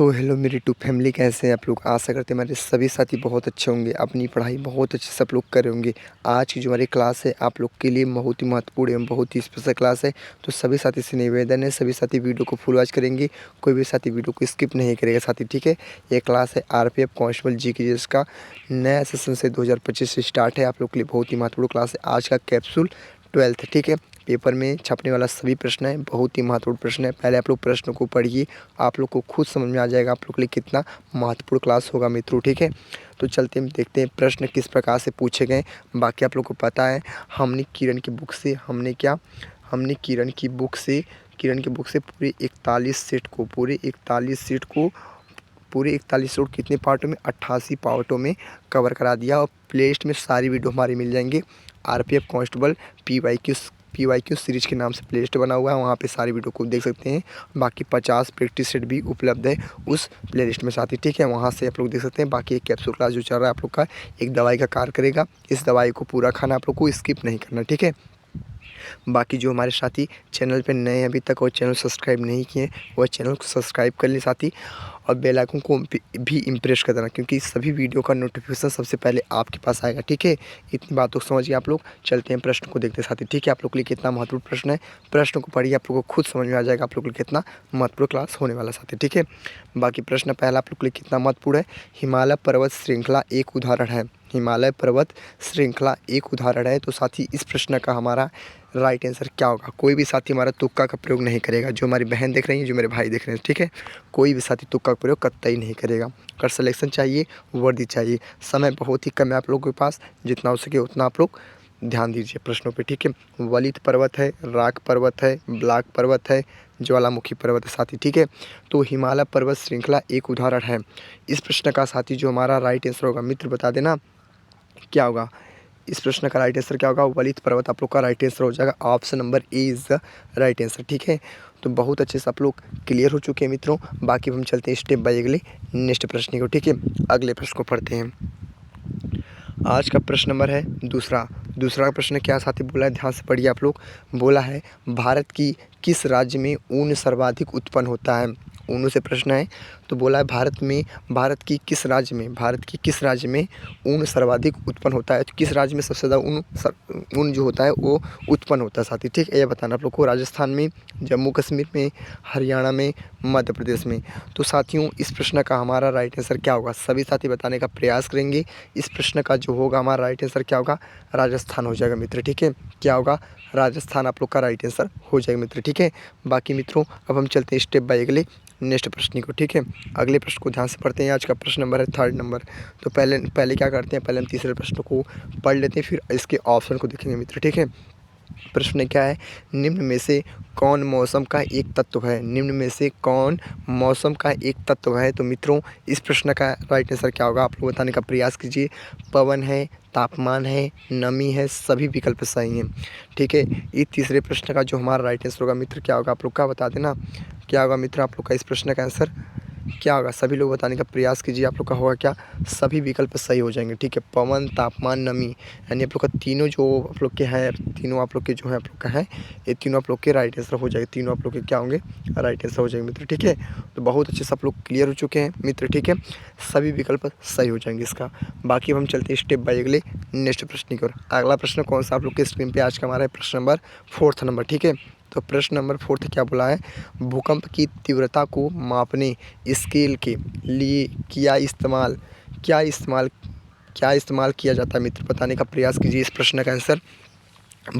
So hello मेरी to family, कैसे हैं आप लोग। आशा करते हैं हमारे सभी साथी बहुत अच्छे होंगे, अपनी पढ़ाई बहुत अच्छे से आप लोग कर रहे होंगे। आज की जो हमारी क्लास है आप लोग के लिए बहुत ही महत्वपूर्ण एवं बहुत ही स्पेशल क्लास है। तो सभी साथी से निवेदन है, सभी साथी वीडियो को फुल वॉच करेंगे, कोई भी साथी वीडियो को स्किप नहीं करेगा साथी, ठीक है। ये क्लास है आरपीएफ कांस्टेबल जीके जिसका नया सेशन से 2025 से स्टार्ट है। आप लोग के लिए बहुत ही महत्वपूर्ण क्लास है। आज का कैप्सूल 12th, ठीक है। पेपर में छपने वाला सभी प्रश्न है, बहुत ही महत्वपूर्ण प्रश्न है। पहले आप लोग प्रश्न को पढ़िए, आप लोग को खुद समझ में आ जाएगा आप लोग के लिए कितना महत्वपूर्ण क्लास होगा मित्रों, ठीक है। तो चलते हैं देखते हैं प्रश्न किस प्रकार से पूछे गए। बाकी आप लोग को पता है हमने किरण की बुक से किरण की बुक से पूरे 41 सेट को पूरे 41 सेट कितने पार्टों में 88 पार्टों में कवर करा दिया। और प्लेलिस्ट में सारी वीडियो हमारी मिल जाएंगे। आरपीएफ कांस्टेबल पीवाईक्यू सीरीज के नाम से प्लेलिस्ट बना हुआ है, वहाँ पे सारी वीडियो को देख सकते हैं। बाकी 50 प्रैक्टिस सेट भी उपलब्ध है उस प्लेलिस्ट में साथी, ठीक है। वहाँ से आप लोग देख सकते हैं। बाकी एक कैप्सूल क्लास जो चल रहा है आप लोग का एक दवाई का कार्य करेगा। इस दवाई को पूरा खाना आप लोग को स्किप नहीं करना, ठीक है। बाकी जो हमारे साथी चैनल पे नए हैं अभी तक और चैनल सब्सक्राइब नहीं किए, वह चैनल को सब्सक्राइब कर ले साथी, और बेल आइकन को भी इम्प्रेस कर देना, क्योंकि सभी वीडियो का नोटिफिकेशन सबसे पहले आपके पास आएगा, ठीक है। इतनी बातों को समझिए आप लोग। चलते हैं प्रश्न को देखते साथी, ठीक है। आप लोग के लिए कितना महत्वपूर्ण प्रश्न है, प्रश्न को पढ़िए, आप लोग को खुद समझ में आ जाएगा आप लोग के लिए कितना महत्वपूर्ण क्लास होने वाला साथी, ठीक है। बाकी प्रश्न पहला आप लोग के लिए कितना महत्वपूर्ण है। हिमालय पर्वत श्रृंखला एक उदाहरण है। हिमालय पर्वत श्रृंखला एक उदाहरण है। तो साथी इस प्रश्न का हमारा राइट आंसर क्या होगा। कोई भी साथी हमारा तुक्का का प्रयोग नहीं करेगा। जो हमारी बहन देख रही हैं, जो मेरे भाई देख रहे हैं, ठीक है, कोई भी साथी तुक्का का प्रयोग कतई नहीं करेगा। अगर सिलेक्शन चाहिए, वर्दी चाहिए, समय बहुत ही कम है आप लोगों के पास, जितना हो सके उतना आप लोग ध्यान दीजिए प्रश्नों पे, ठीक है। वलित पर्वत है, राग पर्वत है, ब्लाक पर्वत है, ज्वालामुखी पर्वत है साथी, ठीक है। तो हिमालय पर्वत श्रृंखला एक उदाहरण है। इस प्रश्न का साथी जो हमारा राइट आंसर होगा मित्र बता देना क्या होगा। इस प्रश्न का राइट आंसर क्या होगा। वलित पर्वत आप लोग का राइट आंसर हो जाएगा। Option number A is the right answer, ठीक है। तो बहुत अच्छे से आप लोग क्लियर हो चुके हैं मित्रों। बाकी हम चलते हैं स्टेप बाय अगले नेक्स्ट प्रश्न को, ठीक है। अगले प्रश्न को पढ़ते हैं। आज का प्रश्न नंबर है दूसरा प्रश्न क्या साथी बोला है, ध्यान से पढ़िए आप लोग। बोला है भारत की किस राज्य में ऊन सर्वाधिक उत्पन्न होता है। ऊनों से प्रश्न है। तो बोला है भारत की किस राज्य में ऊन सर्वाधिक उत्पन्न होता है। तो किस राज्य में सबसे ज़्यादा ऊन जो होता है वो उत्पन्न होता है साथी, ठीक है। ये बताना आप लोग को। राजस्थान में, जम्मू कश्मीर में, हरियाणा में, मध्य प्रदेश में। तो साथियों इस प्रश्न का हमारा राइट आंसर क्या होगा, सभी साथी बताने का प्रयास करेंगे। इस प्रश्न का जो होगा हमारा राइट आंसर क्या होगा, राजस्थान हो जाएगा मित्र, ठीक है। क्या होगा, राजस्थान आप लोग का राइट आंसर हो जाएगा मित्र, ठीक है। बाकी मित्रों अब हम चलते हैं स्टेप बाय अगले नेक्स्ट प्रश्न को, ठीक है। अगले प्रश्न को ध्यान से पढ़ते हैं। आज का प्रश्न नंबर है 3rd नंबर। तो पहले क्या करते हैं, पहले हम तीसरे प्रश्न को पढ़ लेते हैं, फिर इसके ऑप्शन को देखेंगे मित्र, ठीक है। प्रश्न क्या है, निम्न में से कौन मौसम का एक तत्व है। निम्न में से कौन मौसम का एक तत्व है। तो मित्रों इस प्रश्न का राइट आंसर क्या होगा, आप लोग बताने का प्रयास कीजिए। पवन है, तापमान है, नमी है, सभी विकल्प सही हैं, ठीक है। इस तीसरे प्रश्न का जो हमारा राइट आंसर होगा मित्र क्या होगा, आप लोग का बता देना क्या होगा मित्र। आप लोग का इस प्रश्न का आंसर क्या होगा, सभी लोग बताने का प्रयास कीजिए। आप लोग का होगा क्या, सभी विकल्प सही हो जाएंगे, ठीक है। पवन, तापमान, नमी, यानी आप लोग का तीनों जो आप लोग के हैं, तीनों आप लोग के जो है आप लोग का है, ये तीनों आप लोग के राइट आंसर हो जाएंगे। तीनों आप लोग के क्या होंगे, राइट आंसर हो जाएंगे मित्र, ठीक है। तो बहुत अच्छे से आप लोग क्लियर हो चुके हैं मित्र, ठीक है। सभी विकल्प सही हो जाएंगे इसका। बाकी हम चलते हैं स्टेप बाय अगले नेक्स्ट प्रश्न की ओर। अगला प्रश्न कौन सा आप लोग के स्क्रीन पर आज का हमारा है, प्रश्न नंबर 4th नंबर, ठीक है। तो प्रश्न नंबर 4th क्या बोला है, भूकंप की तीव्रता को मापने स्केल के लिए क्या इस्तेमाल किया जाता है मित्र, बताने का प्रयास कीजिए। इस प्रश्न का आंसर,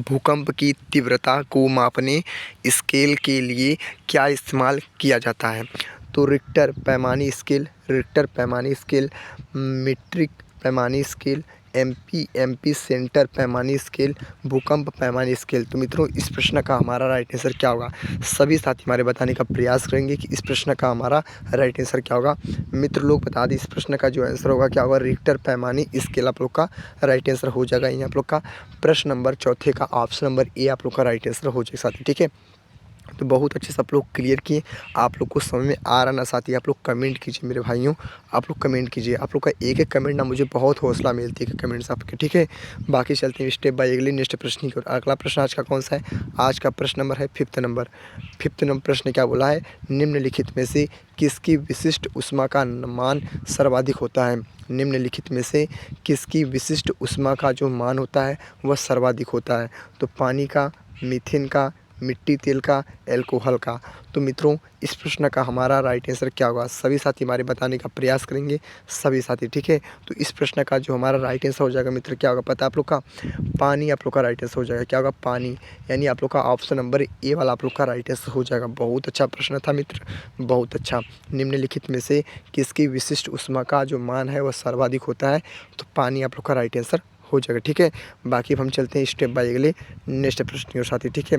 भूकंप की तीव्रता को मापने स्केल के लिए क्या इस्तेमाल किया जाता है। तो रिक्टर पैमाने स्केल, मीट्रिक पैमाने स्केल, एमपी सेंटर पैमाने स्केल, भूकंप पैमाने स्केल। तो मित्रों इस प्रश्न का हमारा राइट आंसर क्या होगा, सभी साथी हमारे बताने का प्रयास करेंगे कि इस प्रश्न का हमारा राइट आंसर क्या होगा। मित्र लोग बता दें इस प्रश्न का जो आंसर होगा क्या होगा, रिक्टर पैमाने स्केल आप लोग का राइट आंसर हो जाएगा। ये आप लोग का प्रश्न नंबर 4 का ऑप्शन नंबर ए आप लोग का राइट आंसर हो जाएगा साथी, ठीक है। तो बहुत अच्छे से आप लोग क्लियर किए। आप लोग को समझ में आ रहा ना साथी, आप लोग कमेंट कीजिए मेरे भाइयों, आप लोग कमेंट कीजिए। आप लोग का एक-एक कमेंट ना मुझे बहुत हौसला मिलती है, कमेंट्स आपके, ठीक है। बाकी चलते हैं स्टेप बाय अगले नेक्स्ट प्रश्न की ओर। अगला प्रश्न आज का कौन-सा है? आज का प्रश्न नंबर है 5th नंबर। 5th नंबर प्रश्न क्या बोला है? निम्नलिखित में से किसकी विशिष्ट ऊष्मा का मान सर्वाधिक होता है? निम्नलिखित में से किसकी विशिष्ट ऊष्मा का जो मान होता है वह सर्वाधिक होता है? तो पानी का, मीथेन का, मिट्टी तेल का, अल्कोहल का। तो मित्रों इस प्रश्न का हमारा राइट आंसर क्या होगा? सभी साथी हमारे बताने का प्रयास करेंगे, सभी साथी, ठीक है। तो इस प्रश्न का जो हमारा राइट आंसर हो जाएगा मित्र, क्या होगा पता है आप लोग का? पानी आप लोग का राइट आंसर हो जाएगा। क्या होगा? पानी। यानी आप लोग का ऑप्शन नंबर ए वाला आप लोग का राइट आंसर हो जाएगा। बहुत अच्छा प्रश्न था मित्र, बहुत अच्छा। निम्नलिखित में से किसकी विशिष्ट ऊष्मा का जो मान है वह सर्वाधिक होता है? तो पानी आप लोग का राइट आंसर हो जाएगा, ठीक है। बाकी अब हम चलते हैं स्टेप बाय अगले नेक्स्ट प्रश्न की ओर साथी, ठीक है।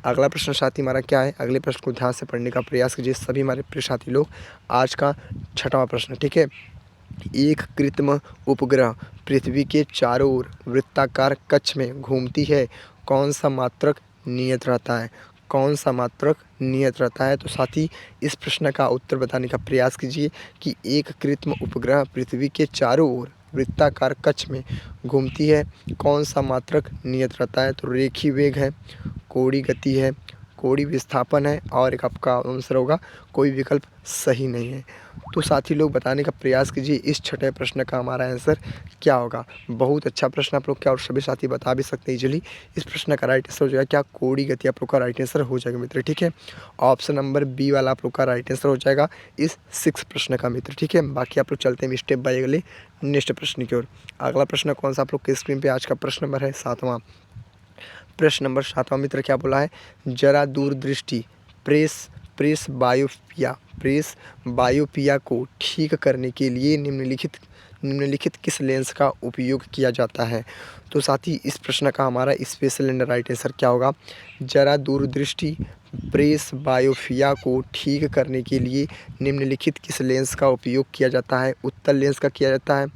अगला प्रश्न साथी हमारा क्या है? अगले प्रश्न को ध्यान से पढ़ने का प्रयास कीजिए सभी हमारे प्रिय साथी लोग। आज का 6वां प्रश्न, ठीक है। एक कृत्रिम उपग्रह पृथ्वी के चारों ओर वृत्ताकार कक्ष में घूमती है, कौन सा मात्रक नियत रहता है? कौन सा मात्रक नियत रहता है? तो साथी इस प्रश्न का उत्तर बताने का प्रयास कीजिए कि एक कृत्रिम उपग्रह पृथ्वी के चारों ओर वृत्ताकार कक्ष में घूमती है, कौन सा मात्रक नियत रहता है? तो रेखीय वेग है, कोणीय गति है, कोणीय विस्थापन है, और एक आपका आंसर होगा कोई विकल्प सही नहीं है। तो साथी लोग बताने का प्रयास कीजिए इस 6वें प्रश्न का हमारा आंसर क्या होगा। बहुत अच्छा प्रश्न आप लोग क्या, और सभी साथी बता भी सकते हैं इजीली। इस प्रश्न का राइट आंसर हो जाएगा क्या? कोणीय गति आप लोग का राइट आंसर हो जाएगा मित्र, ठीक है। ऑप्शन नंबर बी वाला आप लोग का राइट आंसर हो जाएगा इस 6 प्रश्न का मित्र, ठीक है। बाकी आप लोग चलते हैं स्टेप बाय अगले नेक्स्ट प्रश्न की ओर। अगला प्रश्न कौन सा आप लोग के स्क्रीन पे आज का प्रश्न नंबर है 7वां। प्रश्न नंबर 7वां मित्र क्या बोला है? जरा दूरदृष्टि प्रेस बायोपिया को ठीक करने के लिए निम्नलिखित किस लेंस का उपयोग किया जाता है? तो साथी इस प्रश्न का हमारा स्पेशल एंड राइट आंसर क्या होगा? जरा दूरदृष्टि प्रेस बायोपिया को ठीक करने के लिए निम्नलिखित किस लेंस का उपयोग किया जाता है? उत्तल लेंस का किया जाता है,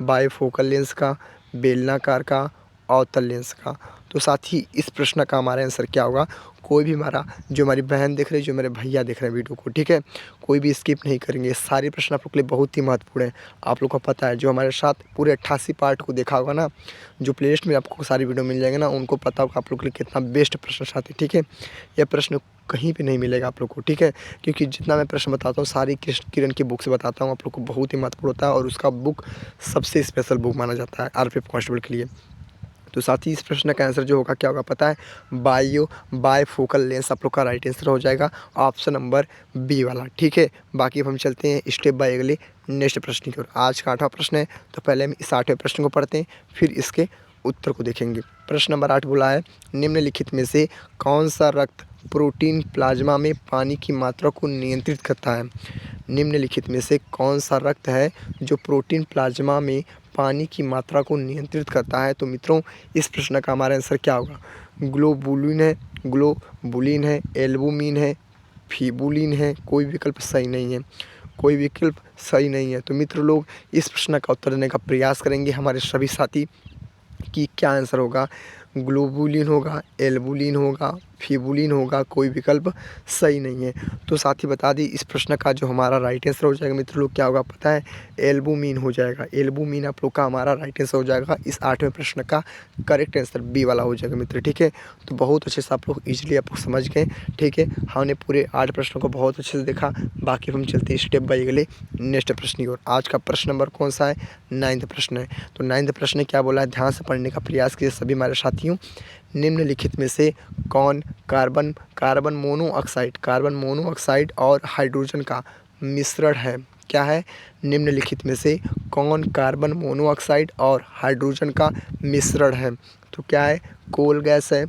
बायफोकल लेंस का, बेलनाकार का, अवतल लेंस का। तो साथी इस प्रश्न का हमारा आंसर क्या होगा? कोई भी हमारा जो हमारी बहन देख रही है, जो मेरे भैया देख रहे हैं वीडियो को, ठीक है, कोई भी स्किप नहीं करेंगे। सारे प्रश्न आप लोग के लिए बहुत ही महत्वपूर्ण है। आप लोग को पता है जो हमारे साथ पूरे 88 पार्ट को देखा होगा ना, जो प्लेलिस्ट में आपको सारी वीडियो मिल जाएंगे ना, उनको पता होगा आप लोग के लिए कितना बेस्ट प्रश्न साथी, ठीक है। यह प्रश्न कहीं पे नहीं मिलेगा आप लोग को, ठीक है, क्योंकि जितना मैं प्रश्न बताता हूँ सारी किरण की बुक से बताता हूँ। आप लोग को बहुत ही महत्वपूर्ण होता है, और उसका बुक सबसे स्पेशल बुक माना जाता है आरपीएफ कांस्टेबल के लिए। तो साथ ही इस प्रश्न का आंसर जो होगा क्या होगा पता है? बायफोकल लेंस आप लोग का राइट आंसर हो जाएगा ऑप्शन नंबर बी वाला, ठीक है। बाकी अब हम चलते हैं स्टेप बाय अगले नेक्स्ट प्रश्न की ओर। आज का 8वां प्रश्न है, तो पहले हम इस 8वें प्रश्न को पढ़ते हैं, फिर इसके उत्तर को देखेंगे। प्रश्न नंबर 8 बोला है, निम्नलिखित में से कौन सा रक्त प्रोटीन प्लाज्मा में पानी की मात्रा को नियंत्रित करता है? निम्नलिखित में से कौन सा रक्त है जो प्रोटीन प्लाज्मा में पानी की मात्रा को नियंत्रित करता है? तो मित्रों इस प्रश्न का हमारा आंसर क्या होगा? ग्लोबुलिन है, एल्बुमिन है, फीबुलिन है, कोई विकल्प सही नहीं है, कोई विकल्प सही नहीं है। तो मित्र लोग इस प्रश्न का उत्तर देने का प्रयास करेंगे हमारे सभी साथी कि क्या आंसर होगा। ग्लोबुलिन होगा, एल्बुलिन होगा, फीबुलिन होगा, कोई विकल्प सही नहीं है। तो साथ ही बता दी इस प्रश्न का जो हमारा राइट आंसर हो जाएगा मित्र लोग क्या होगा पता है? एल्बुमिन हो जाएगा। एल्बुमिन आप लोग का हमारा राइट आंसर हो जाएगा। इस 8वें प्रश्न का करेक्ट आंसर बी वाला हो जाएगा मित्र, ठीक है। तो बहुत अच्छे से आप लोग ईजिली आप लोग समझ गए, ठीक है। हमने पूरे 8 प्रश्नों को बहुत अच्छे से देखा। बाकी हम चलते हैं स्टेप बाय अगले नेक्स्ट प्रश्न की ओर। आज का प्रश्न नंबर कौन सा है? 9वां प्रश्न है। तो 9वां प्रश्न क्या बोला है? ध्यान से पढ़ने का प्रयास कीजिए सभी हमारे साथियों। निम्नलिखित में से कौन कार्बन मोनोऑक्साइड और हाइड्रोजन का मिश्रण है? क्या है? निम्नलिखित में से कौन कार्बन मोनोऑक्साइड और हाइड्रोजन का मिश्रण है? तो क्या है? कोल गैस है,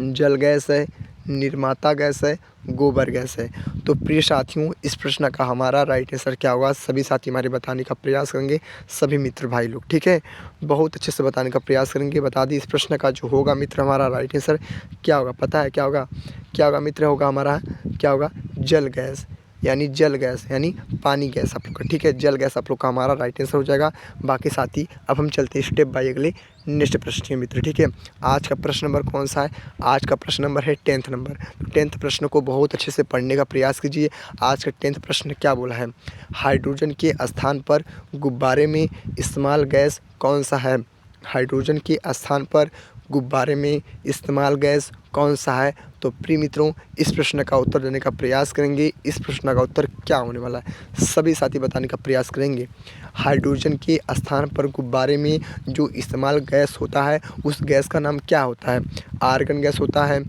जल गैस है, निर्माता गैस है, गोबर गैस है। तो प्रिय साथियों इस प्रश्न का हमारा राइट आंसर क्या होगा? सभी साथी हमारे बताने का प्रयास करेंगे, सभी मित्र भाई लोग, ठीक है। बहुत अच्छे से बताने का प्रयास करेंगे। बता दी इस प्रश्न का जो होगा मित्र हमारा राइट आंसर क्या होगा? पता है क्या होगा? क्या होगा मित्र? होगा हमारा क्या होगा? जल गैस। यानी जल गैस यानी पानी गैस आप लोग का, ठीक है। जल गैस आप लोग का हमारा राइट आंसर हो जाएगा। बाकी साथी अब हम चलते हैं स्टेप बाय अगले नेक्स्ट प्रश्न के मित्र, ठीक है। आज का प्रश्न नंबर कौन सा है? आज का प्रश्न नंबर है 10th नंबर। तो 10th प्रश्न को बहुत अच्छे से पढ़ने का प्रयास कीजिए। आज का 10th प्रश्न क्या बोला है? हाइड्रोजन के स्थान पर गुब्बारे में इस्तेमाल गैस कौन सा है? हाइड्रोजन के स्थान पर गुब्बारे में इस्तेमाल गैस कौन सा है? तो प्रिय मित्रों, इस प्रश्न का उत्तर देने का प्रयास करेंगे। इस प्रश्न का उत्तर क्या होने वाला है, सभी साथी बताने का प्रयास करेंगे। हाइड्रोजन के स्थान पर गुब्बारे में जो इस्तेमाल गैस होता है, उस गैस का नाम क्या होता है? आर्गन गैस होता है,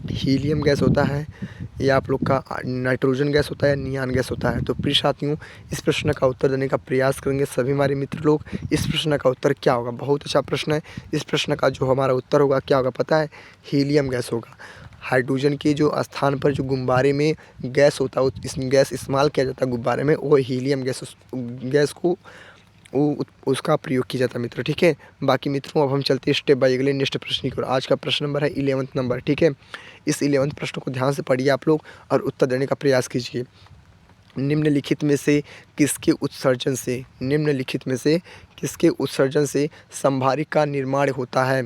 हीलियम गैस होता है, या आप लोग का नाइट्रोजन गैस होता है, नियान गैस होता है? तो प्रिय साथियों, इस प्रश्न का उत्तर देने का प्रयास करेंगे सभी हमारे मित्र लोग। इस प्रश्न का उत्तर क्या होगा? बहुत अच्छा प्रश्न है। इस प्रश्न का जो हमारा उत्तर होगा क्या होगा पता है? हीलियम गैस होगा। हाइड्रोजन के जो स्थान पर जो गुब्बारे में गैस होता है, इस गैस इस्तेमाल किया जाता है गुब्बारे में, वो हीलियम गैस, उस गैस को उसका प्रयोग किया जाता है मित्र, ठीक है। बाकी मित्रों अब हम चलते हैं स्टेप बाय अगले नेक्स्ट प्रश्न की ओर। आज का प्रश्न नंबर है 11th नंबर, ठीक है। इस 11th प्रश्न को ध्यान से पढ़िए आप लोग और उत्तर देने का प्रयास कीजिए। निम्नलिखित में से किसके उत्सर्जन से संभारी का निर्माण होता है?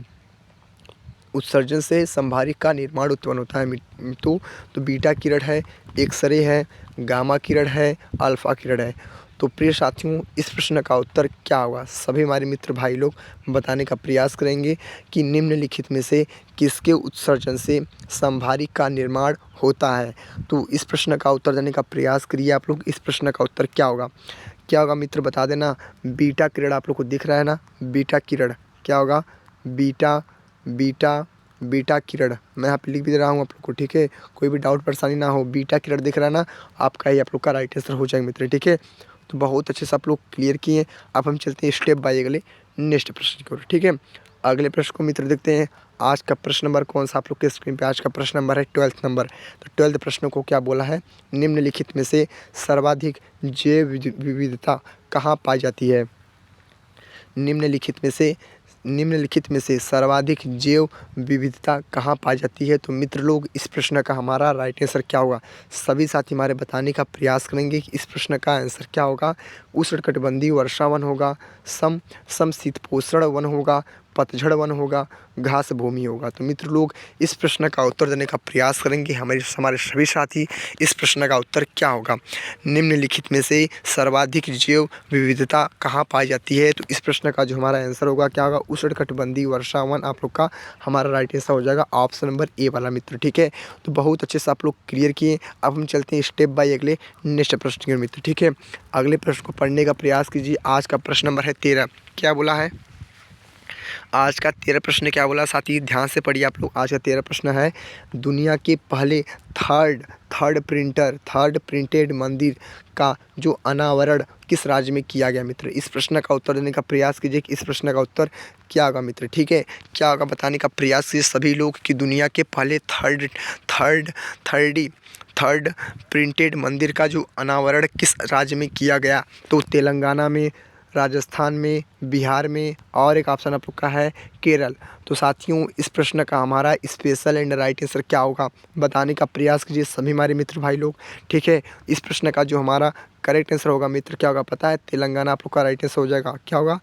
उत्सर्जन से संभारी का निर्माण उत्पन्न होता है। तो बीटा किरण है, एक्सरे है, गामा किरण है, अल्फा किरण है। तो प्रिय साथियों, इस प्रश्न का उत्तर क्या होगा? सभी हमारे मित्र भाई लोग बताने का प्रयास करेंगे कि निम्नलिखित में से किसके उत्सर्जन से संभारी का निर्माण होता है। तो इस प्रश्न का उत्तर देने का प्रयास करिए आप लोग। इस प्रश्न का उत्तर क्या होगा? क्या होगा मित्र बता देना। बीटा किरण आप लोग को दिख रहा है ना, बीटा किरण क्या होगा? बीटा किरण मैं यहाँ पे लिख भी दे रहा हूँ आप लोग को, ठीक है। कोई भी डाउट परेशानी ना हो। बीटा किरण दिख रहा है ना, आपका ही आप लोग का राइट आंसर हो जाएगा मित्र, ठीक है। तो बहुत अच्छे से आप लोग क्लियर किए। अब हम चलते हैं स्टेप बाय अगले नेक्स्ट प्रश्न की ओर, ठीक है। अगले प्रश्न को मित्र देखते हैं। आज का प्रश्न नंबर कौन सा आप लोग के स्क्रीन पे? आज का प्रश्न नंबर है 12th नंबर। तो 12th प्रश्न को क्या बोला है? निम्नलिखित में से सर्वाधिक जैव विविधता कहाँ पाई जाती है? निम्नलिखित में से सर्वाधिक जैव विविधता कहाँ पाई जाती है? तो मित्र लोग, इस प्रश्न का हमारा राइट आंसर क्या होगा? सभी साथी हमारे बताने का प्रयास करेंगे कि इस प्रश्न का आंसर क्या होगा। उष्णकटिबंधीय वर्षा वन होगा, समशीतोष्ण वन होगा, पतझड़ वन होगा, घास भूमि होगा। तो मित्र लोग, इस प्रश्न का उत्तर देने का प्रयास करेंगे हमारे सभी साथी। इस प्रश्न का उत्तर क्या होगा? निम्नलिखित में से सर्वाधिक जैव विविधता कहाँ पाई जाती है? तो इस प्रश्न का जो हमारा आंसर होगा क्या होगा? उष्णकटिबंधीय वर्षा वन आप लोग का हमारा राइट आंसर हो जाएगा ऑप्शन नंबर ए वाला मित्र, ठीक है। तो बहुत अच्छे से आप लोग क्लियर किए। अब हम चलते हैं स्टेप बाय अगले नेक्स्ट प्रश्न के मित्र, ठीक है। अगले प्रश्न को पढ़ने का प्रयास कीजिए। आज का प्रश्न नंबर है 13। क्या बोला है? आज का 13 प्रश्न क्या बोला साथी? ध्यान से पढ़िए आप लोग। आज का 13 प्रश्न है, दुनिया के पहले थर्ड प्रिंटेड मंदिर का जो अनावरण किस राज्य में किया गया मित्र? इस प्रश्न का उत्तर देने का प्रयास कीजिए कि इस प्रश्न का उत्तर क्या होगा मित्र, ठीक है। क्या होगा बताने का प्रयास कीजिए सभी लोग कि दुनिया के पहले थर्ड प्रिंटेड मंदिर का जो अनावरण किस राज्य में किया गया? तो तेलंगाना में, राजस्थान में, बिहार में, और एक ऑप्शन आप लोग का है केरल। तो साथियों, इस प्रश्न का हमारा स्पेशल एंड राइट आंसर क्या होगा बताने का प्रयास कीजिए सभी हमारे मित्र भाई लोग, ठीक है। इस प्रश्न का जो हमारा करेक्ट आंसर होगा मित्र क्या होगा पता है? तेलंगाना आप लोग का राइट आंसर हो जाएगा। क्या होगा?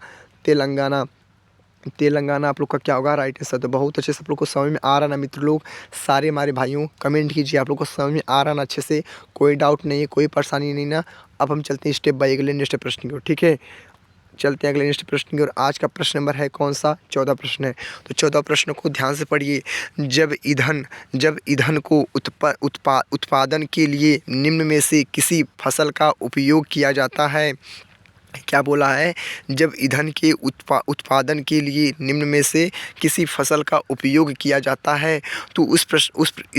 तेलंगाना आप लोग का क्या होगा राइट आंसर। तो बहुत अच्छे से आप लोग को समझ में आ रहा ना मित्र लोग? सारे हमारे भाइयों कमेंट कीजिए, आप लोग को समझ में आ रहा ना अच्छे से? कोई डाउट नहीं है, कोई परेशानी नहीं ना? अब हम चलते हैं स्टेप बाय अगले नेक्स्ट प्रश्न की ओर, ठीक है। चलते हैं अगले नेक्स्ट प्रश्न की ओर। आज का प्रश्न नंबर है कौन सा? 14 प्रश्न है। तो 14 प्रश्न को ध्यान से पढ़िए। जब ईंधन को उत्पादन के लिए निम्न में से किसी फसल का उपयोग किया जाता है? क्या बोला है? जब ईंधन के उत्पादन के लिए निम्न में से किसी फसल का उपयोग किया जाता है, तो इस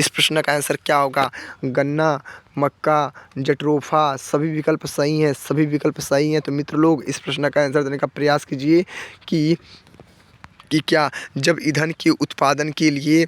प्रश्न का आंसर क्या होगा? गन्ना, मक्का, जट्रोफा। सभी विकल्प सही हैं। तो मित्र लोग, इस प्रश्न का आंसर देने का प्रयास कीजिए कि क्या जब ईंधन के उत्पादन के लिए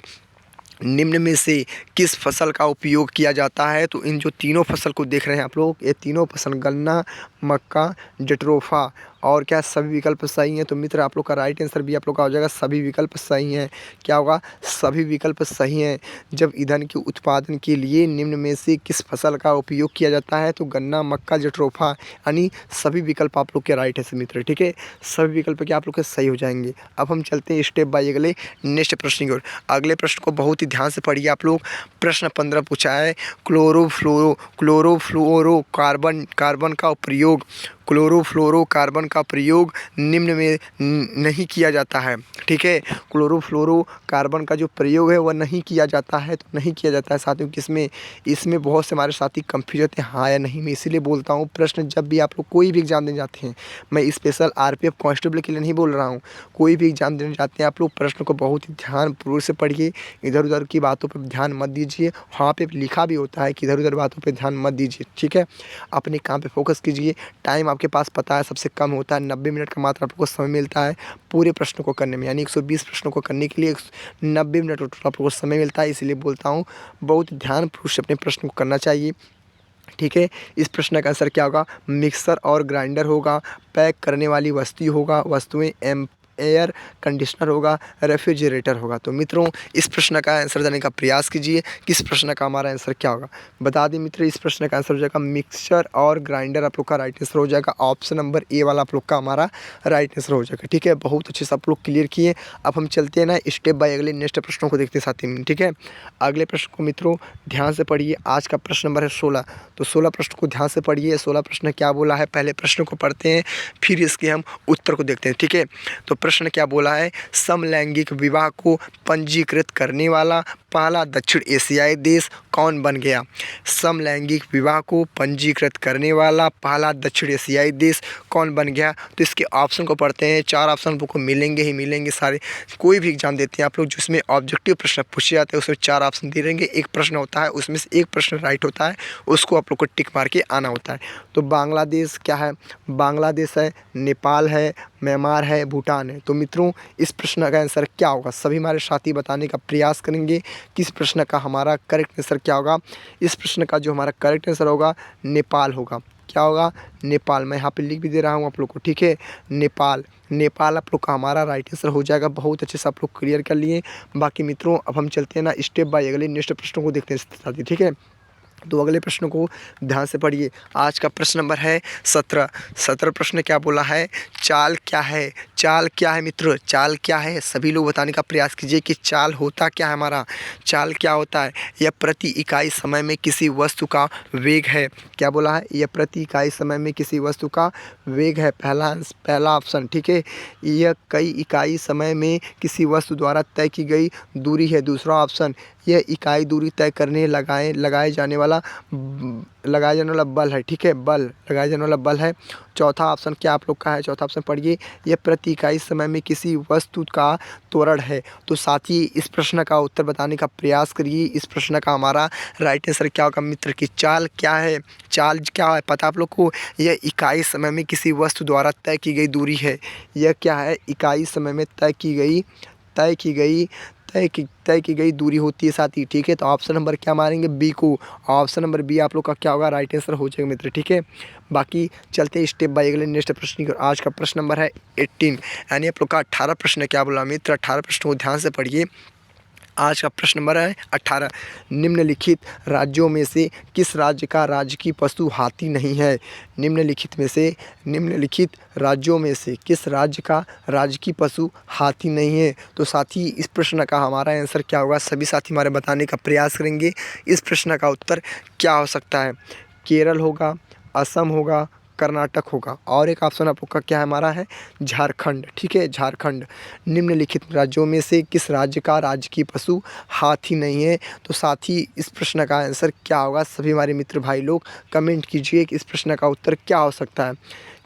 निम्न में से किस फसल का उपयोग किया जाता है? तो इन जो तीनों फसल को देख रहे हैं आप लोग, ये तीनों फसल गन्ना, मक्का, जट्रोफा और क्या सभी विकल्प सही हैं? तो मित्र आप लोग का राइट आंसर भी आप लोग का हो जाएगा सभी विकल्प सही हैं। क्या होगा? सभी विकल्प सही हैं। जब ईंधन के उत्पादन के लिए निम्न में से किस फसल का उपयोग किया जाता है? तो गन्ना, मक्का, जट्रोफा, यानी सभी विकल्प आप लोग के राइट है मित्र। ठीक है, सभी विकल्प क्या आप लोग के सही हो जाएंगे। अब हम चलते हैं स्टेप बाय अगले नेक्स्ट प्रश्न की ओर। अगले प्रश्न को बहुत ही ध्यान से पढ़िए आप लोग। प्रश्न 15 पूछा है, क्लोरोफ्लोरोकार्बन का प्रयोग क्लोरोफ्लोरोकार्बन का प्रयोग निम्न में नहीं किया जाता है। ठीक है, क्लोरोफ्लोरोकार्बन का जो प्रयोग है वह नहीं किया जाता है। तो नहीं किया जाता है साथियों किसमें? इसमें बहुत से हमारे साथी कंफ्यूज होते हैं हाँ या नहीं में। इसीलिए बोलता हूँ प्रश्न जब भी आप लोग कोई भी एग्जाम देने जाते हैं, मैं स्पेशल आरपीएफ कांस्टेबल के लिए नहीं बोल रहा हूँ, कोई भी एग्जाम देने जाते हैं आप लोग प्रश्न को बहुत ही ध्यानपूर्वक से पढ़िए। इधर उधर की बातों पर ध्यान मत दीजिए। वहाँ पे लिखा भी होता है कि इधर उधर बातों पे ध्यान मत दीजिए। ठीक है, अपने काम पे फोकस कीजिए। टाइम आपके पास पता है सबसे कम होता है, 90 मिनट का मात्र आपको समय मिलता है पूरे प्रश्नों को करने में, यानी 120 प्रश्नों को करने के लिए 90 मिनट टोटल आपको समय मिलता है। इसलिए बोलता हूँ बहुत ध्यानपूर्वक से अपने प्रश्न को करना चाहिए। ठीक है, इस प्रश्न का आंसर क्या होगा? मिक्सर और ग्राइंडर होगा, पैक करने वाली वस्तुएं एयर कंडीशनर होगा, रेफ्रिजरेटर होगा। तो मित्रों इस प्रश्न का आंसर देने का प्रयास कीजिए कि इस प्रश्न का हमारा आंसर क्या होगा। बता दें मित्र, इस प्रश्न का आंसर हो जाएगा मिक्सचर और ग्राइंडर आप लोग का राइट आंसर हो जाएगा। ऑप्शन नंबर ए वाला आप लोग का हमारा राइट आंसर हो जाएगा। ठीक है, बहुत अच्छे से आप लोग क्लियर किए। अब हम चलते हैं ना स्टेप बाय अगले नेक्स्ट प्रश्नों को देखते हैं साथी में। ठीक है, अगले प्रश्न को मित्रों ध्यान से पढ़िए। आज का प्रश्न नंबर है 16। तो 16 प्रश्न को ध्यान से पढ़िए। 16 प्रश्न क्या बोला है, पहले प्रश्न को पढ़ते हैं फिर इसके हम उत्तर को देखते हैं। ठीक है, तो प्रश्न क्या बोला है? समलैंगिक विवाह को पंजीकृत करने वाला पहला दक्षिण एशियाई देश कौन बन गया? समलैंगिक विवाह को पंजीकृत करने वाला पहला दक्षिण एशियाई देश कौन बन गया? तो इसके ऑप्शन को पढ़ते हैं। 4 ऑप्शन आपको मिलेंगे ही मिलेंगे सारे। कोई भी एग्जाम देते हैं आप लोग जिसमें ऑब्जेक्टिव प्रश्न पूछे जाते हैं उसमें 4 ऑप्शन दे देंगे। एक प्रश्न होता है उसमें से एक प्रश्न राइट होता है, उसको आप लोग को टिक मार के आना होता है। तो बांग्लादेश क्या है? बांग्लादेश है, नेपाल है, म्यांमार है, भूटान है। तो मित्रों इस प्रश्न का आंसर क्या होगा? सभी हमारे साथी बताने का प्रयास करेंगे कि इस प्रश्न का हमारा करेक्ट आंसर क्या होगा। इस प्रश्न का जो हमारा करेक्ट आंसर होगा नेपाल होगा। क्या होगा? नेपाल। मैं यहाँ पे लिख भी दे रहा हूँ आप लोग को। ठीक है, नेपाल आप लोग का हमारा राइट आंसर हो जाएगा। बहुत अच्छे से आप लोग क्लियर कर लिए। बाकी मित्रों अब हम चलते हैं ना स्टेप बाय अगले नेक्स्ट प्रश्नों को देखते हैं साथी। ठीक है, तो अगले प्रश्न को ध्यान से पढ़िए। आज का प्रश्न नंबर है 17। 17 प्रश्न क्या बोला है? चाल क्या है? चाल क्या है मित्र? चाल क्या है? सभी लोग बताने का प्रयास कीजिए कि चाल होता क्या है हमारा। चाल क्या होता है? यह प्रति इकाई समय में किसी वस्तु का वेग है। क्या बोला है? यह प्रति इकाई समय में किसी वस्तु का वेग है, पहला ऑप्शन। ठीक है, यह कई इकाई समय में किसी वस्तु द्वारा तय की गई दूरी है, दूसरा ऑप्शन। यह इकाई दूरी तय करने लगाए जाने वाला बल है। ठीक है, बल लगाए जाने वाला बल है। चौथा ऑप्शन क्या आप लोग का है? चौथा ऑप्शन पढ़िए, यह प्रति इकाई समय में किसी वस्तु का त्वरण है। तो साथ ही इस प्रश्न का उत्तर बताने का प्रयास करिए। इस प्रश्न का हमारा राइट आंसर क्या होगा मित्र? की चाल क्या है? चाल क्या है पता आप लोग को? यह इकाई समय में किसी वस्तु द्वारा तय की गई दूरी है। यह क्या है? इकाई समय में तय की गई दूरी होती है साथी। ठीक है, तो ऑप्शन नंबर क्या मारेंगे? बी को। ऑप्शन नंबर बी आप लोग का क्या होगा? राइट आंसर हो जाएगा मित्र। ठीक है, बाकी चलते हैं स्टेप बाय अगले नेक्स्ट प्रश्न की। आज का प्रश्न नंबर है 18, यानी आप लोग का 18 प्रश्न क्या बोला मित्र? 18 प्रश्न को ध्यान से पढ़िए। आज का प्रश्न नंबर है 18। निम्नलिखित राज्यों में से किस राज्य का राजकीय पशु हाथी नहीं है? निम्नलिखित राज्यों में से किस राज्य का राजकीय पशु हाथी नहीं है? तो साथी इस प्रश्न का हमारा आंसर क्या होगा? सभी साथी हमारे बताने का प्रयास करेंगे। इस प्रश्न का उत्तर क्या हो सकता है? केरल होगा, असम होगा, कर्नाटक होगा, और एक ऑप्शन आप लोग का क्या हमारा है? झारखंड। ठीक है, झारखंड। निम्नलिखित राज्यों में से किस राज्य का राजकीय पशु हाथी नहीं है? तो साथ ही इस प्रश्न का आंसर क्या होगा? सभी हमारे मित्र भाई लोग कमेंट कीजिए कि इस प्रश्न का उत्तर क्या हो सकता है।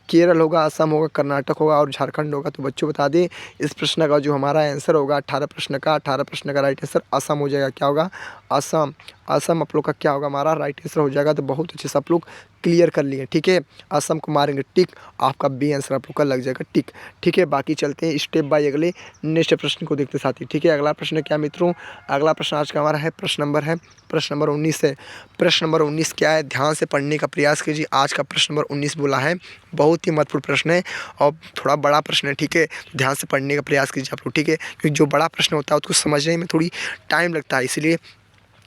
केरल होगा, असम होगा, कर्नाटक होगा और झारखंड होगा। तो बच्चों बता दें इस प्रश्न का जो हमारा आंसर होगा 18 प्रश्न का राइट आंसर असम हो जाएगा। क्या होगा? असम। असम आप लोग का क्या होगा हमारा राइट आंसर हो जाएगा। तो बहुत अच्छे से आप लोग क्लियर कर लिए, ठीक है। असम को मारेंगे टिक, आपका बी आंसर आप लोग का लग जाएगा टिक, ठीक है। बाकी चलते हैं स्टेप बाय अगले नेक्स्ट प्रश्न को देखते साथी, ठीक है। अगला प्रश्न क्या मित्रों, अगला प्रश्न आज का हमारा है प्रश्न नंबर 19 है। प्रश्न नंबर 19 क्या है, ध्यान से पढ़ने का प्रयास कीजिए। आज का प्रश्न नंबर 19 बोला है, बहुत ही महत्वपूर्ण प्रश्न है और थोड़ा बड़ा प्रश्न है, ठीक है। ध्यान से पढ़ने का प्रयास कीजिए आप लोग, ठीक है, क्योंकि जो बड़ा प्रश्न होता है उसको समझने में थोड़ी टाइम लगता है, इसलिए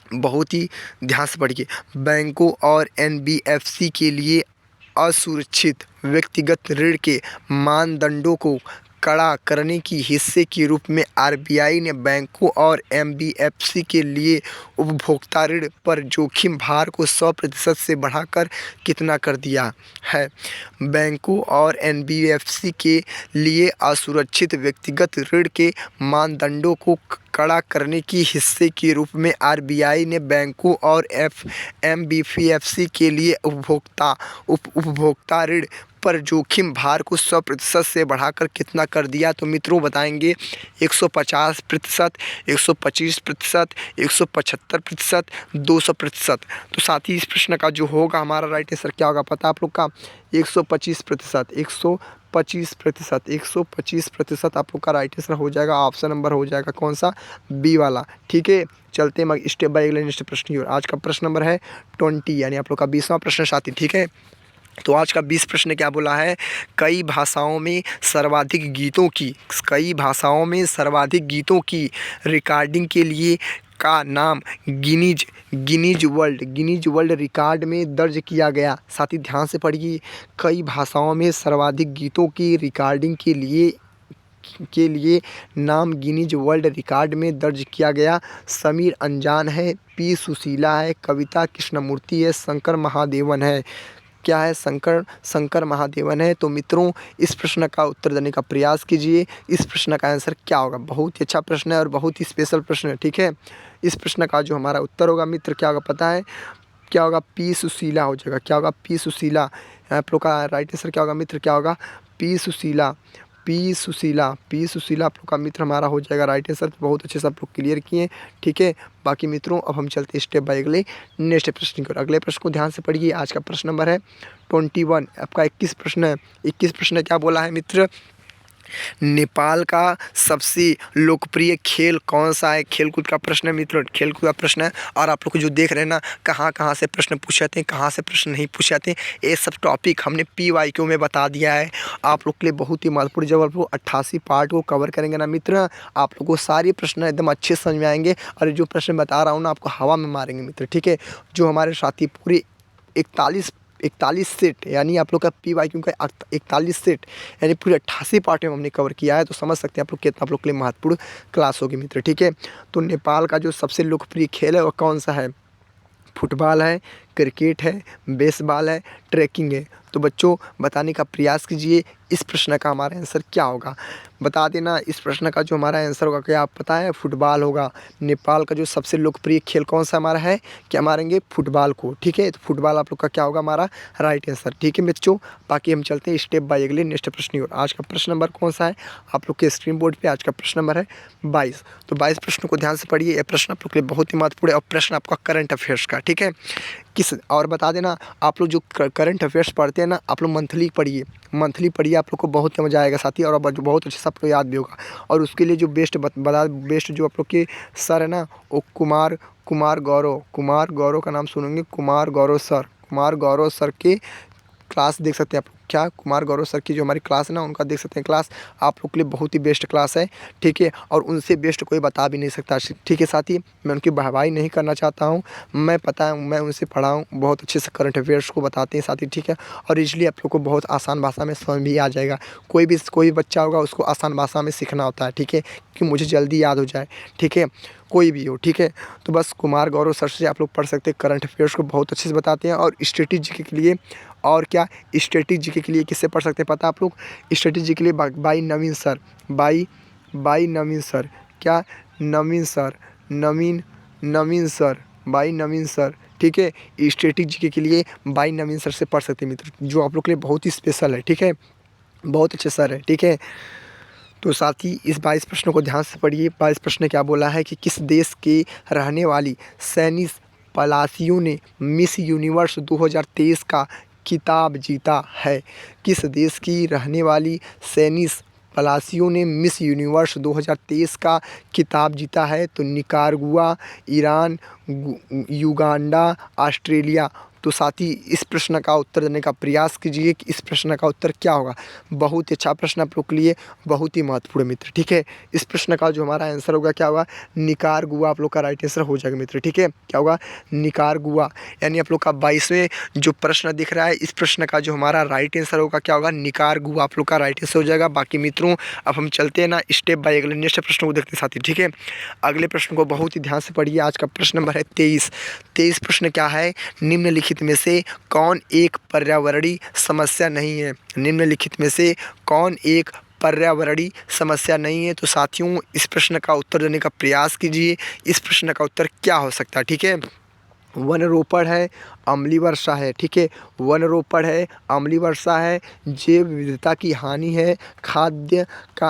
बहुत ही ध्यान से पढ़िए। बैंकों और एनबीएफसी के लिए असुरक्षित व्यक्तिगत ऋण के मानदंडों को कड़ा करने की हिस्से के रूप में आरबीआई ने बैंकों और एनबीएफसी के लिए उपभोक्ता ऋण पर जोखिम भार को 100% से बढ़ाकर कितना कर दिया है। बैंकों और एनबीएफसी के लिए असुरक्षित व्यक्तिगत ऋण के मानदंडों को कड़ा करने की हिस्से के रूप में आरबीआई ने बैंकों और एनबीएफसी के लिए उपभोक्ता ऋण पर जोखिम भार को 100% से बढ़ाकर कितना कर दिया। तो मित्रों बताएंगे 150%, 125%, 175%, 200%। तो साथ ही इस प्रश्न का जो होगा हमारा राइट आंसर क्या होगा पता आप लोग का, 125%, 125%, 125% आप लोग का राइट आंसर हो जाएगा। ऑप्शन नंबर हो जाएगा कौन सा, बी वाला, ठीक है। चलते हैं स्टेप बाय अगले नेक्स्ट प्रश्न की ओर। आज का प्रश्न नंबर है 20, यानी आप लोग का 20वां प्रश्न साथी, ठीक है। तो आज का 20 प्रश्न क्या बोला है, कई भाषाओं में सर्वाधिक गीतों की रिकॉर्डिंग के लिए का नाम गिनीज वर्ल्ड रिकॉर्ड में दर्ज किया गया। साथ ही ध्यान से पढ़िए, कई भाषाओं में सर्वाधिक गीतों की रिकॉर्डिंग के लिए नाम गिनीज वर्ल्ड रिकॉर्ड में दर्ज किया गया। समीर अंजान है, पी सुशीला है, कविता कृष्णमूर्ति है, शंकर महादेवन है। क्या है, शंकर महादेवन है। तो मित्रों इस प्रश्न का उत्तर देने का प्रयास कीजिए। इस प्रश्न का आंसर क्या होगा, बहुत ही अच्छा प्रश्न है और बहुत ही स्पेशल प्रश्न है, ठीक है। इस प्रश्न का जो हमारा उत्तर होगा मित्र क्या होगा पता है, क्या होगा, पी सुशीला हो जाएगा। क्या होगा, पी सुशीला। आप लोग का राइट आंसर क्या होगा मित्र, क्या होगा, पी सुशीला आप लोग का मित्र हमारा हो जाएगा राइट आंसर। बहुत अच्छे से आप लोग क्लियर किए, ठीक है। बाकी मित्रों अब हम चलते हैं स्टेप बाय अगले नेक्स्ट प्रश्न की ओर। अगले प्रश्न को ध्यान से पढ़िए। आज का प्रश्न नंबर है 21, आपका 21 प्रश्न है। 21 प्रश्न क्या बोला है मित्र, नेपाल का सबसे लोकप्रिय खेल कौन सा है। खेलकूद का प्रश्न है मित्रों, खेलकूद का प्रश्न है। और आप लोग को जो देख रहे हैं ना, कहाँ से प्रश्न पूछे जाते हैं, कहाँ से प्रश्न नहीं पूछे जाते हैं, ये सब टॉपिक हमने PYQ में बता दिया है आप लोग के लिए। बहुत ही महत्वपूर्ण, जब आप लोग 88 पार्ट को कवर करेंगे ना मित्र, आप लोग को सारे प्रश्न एकदम अच्छे समझ में आएंगे। और जो प्रश्न बता रहा हूँ ना, आपको हवा में मारेंगे मित्र, ठीक है। जो हमारे साथी पूरे 41 सेट, यानी आप लोग का PYQ का 41 सेट, यानी पूरे 88 पार्ट में हमने कवर किया है। तो समझ सकते हैं आप लोग कितना आप लोग के लिए महत्वपूर्ण क्लास होगी मित्र, ठीक है। तो नेपाल का जो सबसे लोकप्रिय खेल है वो कौन सा है, फुटबॉल है, क्रिकेट है, बेसबॉल है, ट्रैकिंग है। तो बच्चों बताने का प्रयास कीजिए इस प्रश्न का हमारा आंसर क्या होगा, बता देना। इस प्रश्न का जो हमारा आंसर होगा क्या आप पता है, फुटबॉल होगा। नेपाल का जो सबसे लोकप्रिय खेल कौन सा हमारा है, क्या मारेंगे, फुटबॉल को, ठीक है। तो फुटबॉल आप लोग का क्या होगा हमारा राइट आंसर, ठीक है बच्चों। बाकी हम चलते हैं स्टेप बाय अगले नेक्स्ट प्रश्न की ओर। आज का प्रश्न नंबर कौन सा है आप लोग के स्क्रीन बोर्ड पर, आज का प्रश्न नंबर है 22। तो 22 प्रश्न को ध्यान से पढ़िए। यह प्रश्न आप लोग के लिए बहुत ही महत्वपूर्ण है और प्रश्न आपका करंट अफेयर्स का, ठीक है। और बता देना आप लोग जो करंट अफेयर्स पढ़ते हैं ना, आप लोग मंथली पढ़िए आप लोग को बहुत मज़ा आएगा साथी, और बहुत अच्छे से आपको याद भी होगा। और उसके लिए जो बेस्ट जो आप लोग के सर है ना, वो कुमार गौरव का नाम सुनेंगे, कुमार गौरव सर के क्लास देख सकते हैं आप। क्या, कुमार गौरव सर की जो हमारी क्लास है ना, उनका देख सकते हैं क्लास, आप लोग के लिए बहुत ही बेस्ट क्लास है, ठीक है। और उनसे बेस्ट कोई बता भी नहीं सकता, ठीक है साथी। मैं उनकी वाहवाही नहीं करना चाहता हूँ, मैं पता है मैं उनसे पढ़ा हूँ, बहुत अच्छे से करंट अफेयर्स को बताते हैं साथी, ठीक है। और इसलिए आप लोग को बहुत आसान भाषा में समझ भी आ जाएगा। कोई बच्चा होगा उसको आसान भाषा में सीखना होता है, ठीक है, कि मुझे जल्दी याद हो जाए, ठीक है, कोई भी हो, ठीक है। तो बस कुमार गौरव सर से आप लोग पढ़ सकते हैं, करंट अफेयर्स को बहुत अच्छे से बताते हैं। और स्ट्रेटेजी के लिए, और क्या, स्ट्रेटेजी के लिए किससे पढ़ सकते हैं पता आप लोग, स्ट्रेटेजी के लिए by Naveen sir, by Naveen sir, क्या, नवीन सर, बाई नवीन सर, ठीक है। स्ट्रेटेजी के लिए बाई नवीन सर से पढ़ सकते हैं मित्र, जो आप लोग के लिए बहुत ही स्पेशल है, ठीक है, बहुत अच्छे सर है, ठीक है। तो साथ ही इस 22 प्रश्नों को ध्यान से पढ़िए। 22 प्रश्न क्या बोला है कि किस देश के रहने वाली सैनी पलाशियो ने मिस यूनिवर्स 2023 का खिताब जीता है? किस देश की रहने वाली सेनिस पलाशियो ने मिस यूनिवर्स 2023 का खिताब जीता है? तो निकारागुआ, ईरान, युगांडा, ऑस्ट्रेलिया। तो साथी इस प्रश्न का उत्तर देने का प्रयास कीजिए कि इस प्रश्न का उत्तर क्या होगा। बहुत ही अच्छा प्रश्न आप लोग के लिए, बहुत ही महत्वपूर्ण मित्र, ठीक है। इस प्रश्न का जो हमारा आंसर होगा क्या होगा, निकारागुआ आप लोग का राइट आंसर हो जाएगा मित्र, ठीक है। क्या होगा, निकारागुआ। यानी आप लोग का 22वें जो प्रश्न दिख रहा है, इस प्रश्न का जो हमारा राइट आंसर होगा क्या होगा, निकारागुआ आप लोग का राइट आंसर हो जाएगा। बाकी मित्रों अब हम चलते हैं ना स्टेप बाय अगले नेक्स्ट प्रश्न को देखते हैं साथी, ठीक है। अगले प्रश्न को बहुत ही ध्यान से पढ़िए। आज का प्रश्न नंबर है 23 प्रश्न क्या है, निम्नलिखित में से कौन एक पर्यावरणीय समस्या नहीं है? निम्नलिखित में से कौन एक पर्यावरणीय समस्या नहीं है? तो साथियों इस प्रश्न का उत्तर देने का प्रयास कीजिए। इस प्रश्न का उत्तर क्या हो सकता है, ठीक है। वन रोपण है, अम्लीय वर्षा है, ठीक है। वन रोपण है, अम्लीय वर्षा है, जैव विविधता की हानि है, खाद्य का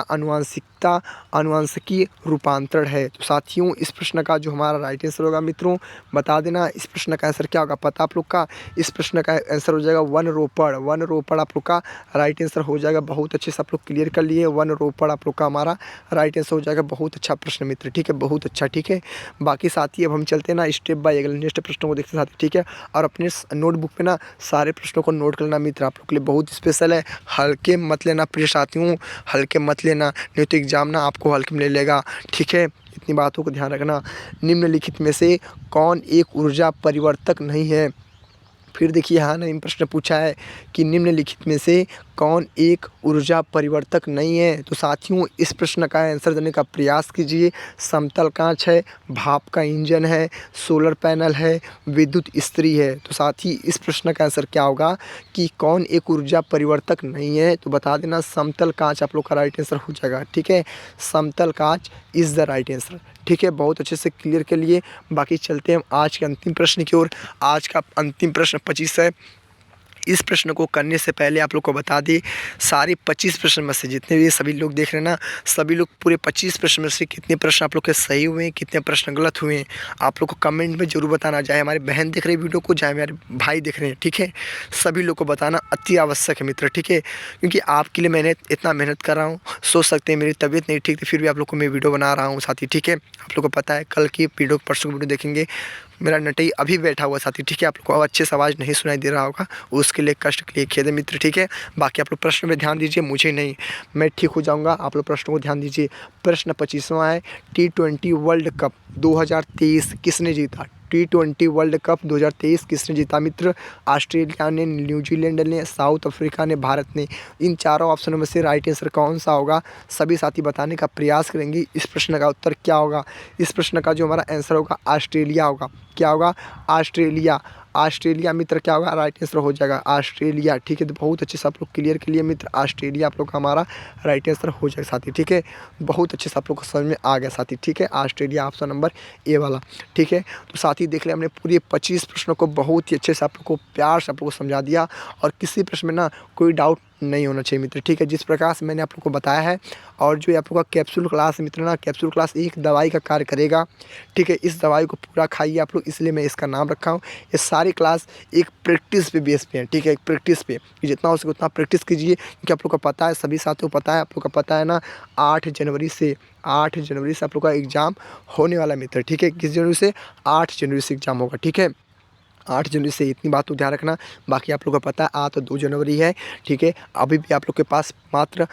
अनुवांशिकीय रूपांतरण है। तो साथियों इस प्रश्न का जो हमारा राइट आंसर होगा मित्रों, बता देना इस प्रश्न का आंसर क्या होगा, पता आप लोग का। इस प्रश्न का आंसर हो जाएगा वन रोपण। वन रोपण आप लोग का राइट आंसर हो जाएगा। बहुत अच्छे से आप लोग क्लियर कर लिए, वन रोपण आप लोग का हमारा राइट आंसर हो जाएगा। बहुत अच्छा प्रश्न मित्र, ठीक है, बहुत अच्छा, ठीक है। बाकी साथी अब हम चलते हैं ना स्टेप बाय अगले नेक्स्ट प्रश्नों को देखते हैं साथी, ठीक है। और अपने नोटबुक पे ना सारे प्रश्नों को नोट कर लेना मित्र, आप लोग के लिए बहुत स्पेशल है। हल्के मत लेना प्रिय साथियों, हल्के मत लेना, नहीं तो एग्जाम ना आपको हल्के में ले लेगा, ठीक है। इतनी बातों को ध्यान रखना। निम्नलिखित में से कौन एक ऊर्जा परिवर्तक नहीं है? फिर देखिए यहाँ ना प्रश्न पूछा है कि निम्नलिखित में से कौन एक ऊर्जा परिवर्तक नहीं है? तो साथियों इस प्रश्न का आंसर देने का प्रयास कीजिए। समतल कांच है, भाप का इंजन है, सोलर पैनल है, विद्युत इस्त्री है। तो साथी इस प्रश्न का आंसर क्या होगा कि कौन एक ऊर्जा परिवर्तक नहीं है? तो बता देना समतल कांच आप लोग का राइट आंसर हो जाएगा, ठीक है। समतल कांच इज़ द राइट आंसर, ठीक है। बहुत अच्छे से क्लियर के लिए। बाकी चलते हैं आज के अंतिम प्रश्न की ओर। आज का अंतिम प्रश्न 25 है। इस प्रश्न को करने से पहले आप लोग को बता दें, सारे 25 प्रश्न में से जितने भी सभी लोग देख रहे हैं ना, सभी लोग पूरे 25 प्रश्न में से कितने प्रश्न आप लोग के सही हुए हैं, कितने प्रश्न गलत हुए हैं, आप लोग को कमेंट में जरूर बताना। चाहे हमारी बहन देख रही है वीडियो को, चाहे हमारे भाई देख रहे हैं, ठीक है। सभी लोग को बताना अति आवश्यक है मित्र, ठीक है। क्योंकि आपके लिए मैंने इतना मेहनत कर रहा हूँ। सोच सकते हैं मेरी तबीयत नहीं ठीक थी, फिर भी आप लोग को मैं वीडियो बना रहा हूँ साथी, ठीक है। आप लोग को पता है कल की वीडियो, परसों की वीडियो देखेंगे, मेरा नटई अभी बैठा हुआ साथी, ठीक है। आप लोग को अच्छे से आवाज़ नहीं सुनाई दे रहा होगा, उसके लिए कष्ट के लिए खेद है मित्र, ठीक है। बाकी आप लोग प्रश्न में ध्यान दीजिए, मुझे नहीं, मैं ठीक हो जाऊंगा। आप लोग प्रश्नों को ध्यान दीजिए। प्रश्न 25वां है, T20 वर्ल्ड कप 2023 किसने जीता? T20 वर्ल्ड कप 2023 किसने जीता मित्र? ऑस्ट्रेलिया ने, न्यूजीलैंड ने, साउथ अफ्रीका ने, भारत ने। इन चारों ऑप्शनों में से राइट आंसर कौन सा होगा? सभी साथी बताने का प्रयास करेंगे। इस प्रश्न का उत्तर क्या होगा? इस प्रश्न का जो हमारा आंसर होगा ऑस्ट्रेलिया होगा। क्या होगा? ऑस्ट्रेलिया। ऑस्ट्रेलिया मित्र क्या होगा? राइट आंसर हो जाएगा ऑस्ट्रेलिया, ठीक है। तो बहुत अच्छे से आप लोग क्लियर के लिए मित्र, ऑस्ट्रेलिया आप लोग का हमारा राइट आंसर हो जाएगा साथी, ठीक है। बहुत अच्छे से आप लोग को समझ में आ गया साथी, ठीक है। ऑस्ट्रेलिया ऑप्शन नंबर ए वाला, ठीक है। तो साथी देख लिया हमने पूरे 25 प्रश्नों को बहुत ही अच्छे से आप लोग को प्यार से आप लोग को समझा दिया, और किसी प्रश्न में ना कोई डाउट नहीं होना चाहिए मित्र, ठीक है। जिस प्रकार से मैंने आप लोग को बताया है, और जो आप लोग का कैप्सूल क्लास मित्र ना, कैप्सूल क्लास एक दवाई का कार्य करेगा, ठीक है। इस दवाई को पूरा खाइए आप लोग, इसलिए मैं इसका नाम रखा हूँ। ये सारी क्लास एक प्रैक्टिस पे बेस पे है, ठीक है। एक प्रैक्टिस पे जितना हो सके उतना प्रैक्टिस कीजिए, क्योंकि आप लोग को पता है, सभी साथियों को पता है, आप लोग का पता है ना, 8 जनवरी से आप लोग का एग्ज़ाम होने वाला मित्र, ठीक है। किस जनवरी से? 8 जनवरी से एग्ज़ाम होगा, ठीक है। 8 जनवरी से, इतनी बात को ध्यान रखना। बाकी आप लोग को पता है आज तो 2 जनवरी है, ठीक है। अभी भी आप लोग के पास मात्र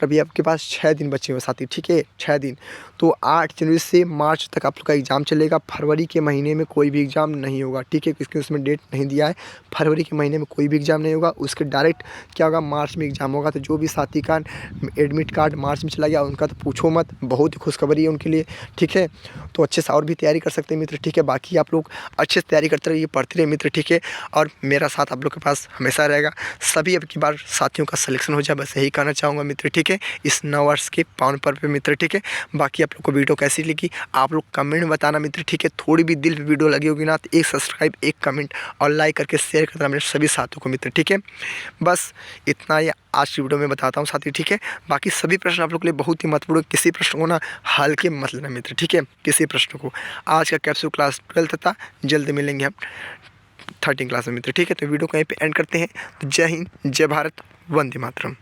अभी आपके पास 6 दिन बचे हुए साथी, ठीक है, 6 दिन। तो 8 जनवरी से मार्च तक आप लोग का एग्ज़ाम चलेगा। फरवरी के महीने में कोई भी एग्ज़ाम नहीं होगा, ठीक है, क्योंकि उसमें डेट नहीं दिया है। फरवरी के महीने में कोई भी एग्ज़ाम नहीं होगा, उसके डायरेक्ट क्या होगा, मार्च में एग्ज़ाम होगा। तो जो भी साथी का एडमिट कार्ड मार्च में चला गया, उनका तो पूछो मत, बहुत ही खुशखबरी है उनके लिए, ठीक है। तो अच्छे से और भी तैयारी कर सकते हैं मित्र, ठीक है। बाकी आप लोग अच्छे से तैयारी करते रहिए, पढ़ते रहिए मित्र, ठीक है। और मेरा साथ आप लोग के पास हमेशा रहेगा। सभी अब की बार साथियों का सिलेक्शन हो जाए, बस यही कहना चाहूँगा मित्र। मित्र, ठीक है, इस नववर्ष के पावन पर्व पे मित्र, ठीक है। बाकी आप लोग को वीडियो कैसी लगी आप लोग कमेंट में बताना मित्र, ठीक है। थोड़ी भी दिल पे वीडियो लगी होगी ना तो एक सब्सक्राइब, एक कमेंट और लाइक करके शेयर करना मेरे सभी साथियों को मित्र, ठीक है। बस इतना ही आज की वीडियो में बताता हूँ साथी, ठीक है। बाकी सभी प्रश्न आप लोग के लिए बहुत ही महत्वपूर्ण, किसी प्रश्न को ना हल्के मत लेना मित्र, ठीक है, किसी प्रश्न को। आज का कैप्सूल क्लास 12th था, जल्द मिलेंगे हम 13 क्लास में मित्र, ठीक है। तो वीडियो को यहीं पे एंड करते हैं। तो जय हिंद, जय भारत, वंदे मातरम।